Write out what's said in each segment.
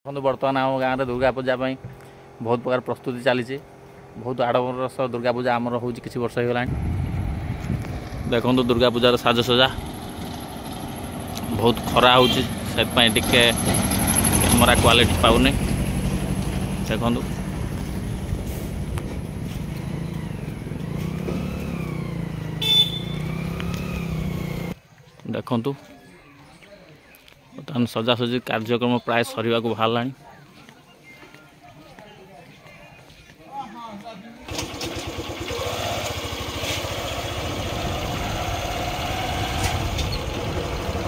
देखो बर्तमान आम गाँव में दुर्गा पूजा बहुत प्रकार प्रस्तुति चली बहुत आडम्बर सह दुर्गा पूजा आमर हो किसी वर्ष हो गला। देखो दुर्गा पूजार साजसजा बहुत खरा हो कैमेरा क्वालिटी पाऊनी। देखो देखु बर्तमान सजासजी कार्यक्रम प्राय सरिबा को बाहरलानी।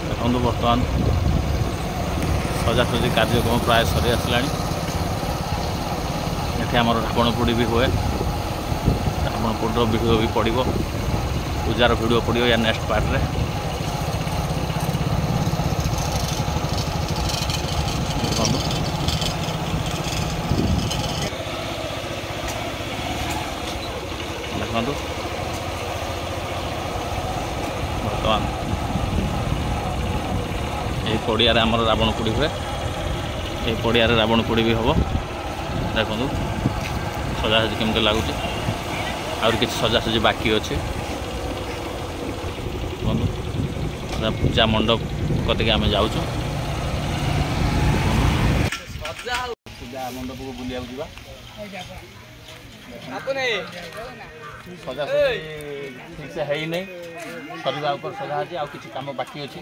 देखो बर्तमान सजासजी कार्यक्रम प्राय सरी आसलानी। ये आम रावण पोड़ी भी हुए, रावण पोड़ वीडियो भी पड़ो, पूजार वीडियो पड़ो या नेक्स्ट पार्ट रे। देखो बर्तमान यही पड़िया आमर रावण पोड़ी हुए, ये पड़िया रावण पोड़ी भी हम। देखो सजासजी केमती लगुच और किसी सजासजी बाकी अच्छे। पूजा मंडप कतिक आम जाऊँ पूजा मंडप को बुलिया जा सजासजी ठीक से है ही नहीं सरिबा ऊपर सजासजी आ किसी काम बाकी अच्छी।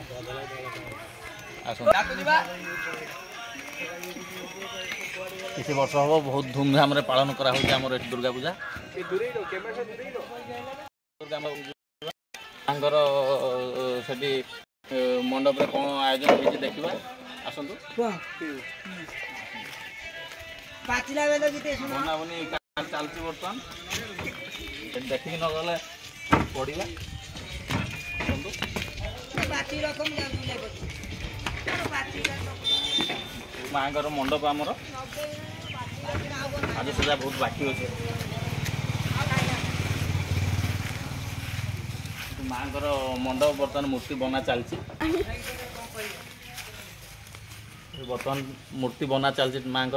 किसी वर्ष हम बहुत धूमधाम रे पालन करा होमर दुर्गा पूजा। से मंडप रे कौन आयोजन हो देखा आसतु बनी चलती बर्तमान देखिक न गले पड़ा माँ मंडप आमर आज सजा बहुत बाकी अच्छे। माँ मंडप बर्तमान मूर्ति बना चलती बर्तमान मूर्ति बना चलती माँ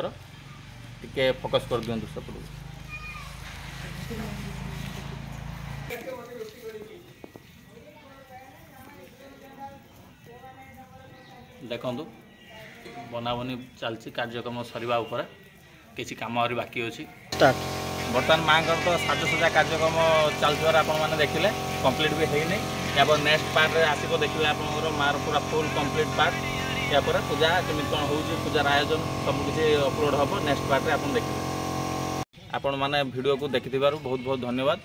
टिके फोकस कर दिंतु सेपट देखु बनाबनी चलती कार्यक्रम सरिबा उपर किसी कम आ बाकी अच्छी। बर्तमान माँ तो साजसजा कार्यक्रम चलता आपने देखिले कंप्लीट भी है नहीं। या नेक्स्ट पार्ट रे आसो देखिए आप माँ पूरा फुल कंप्लीट पार्ट या पूजा केमी कौन हो पूजार आयोजन सब किसी अपलोड हम नेक्स्ट पार्ट रे आप देखिए। आपण मैंने वीडियो को देखि बहुत बहुत धन्यवाद।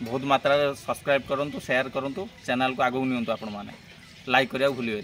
बहुत मात्रा सब्सक्राइब करूँ, शेयर करूँ, चैनल को आगू नियंतु, आपण मैंने लाइक करिया भूलिए।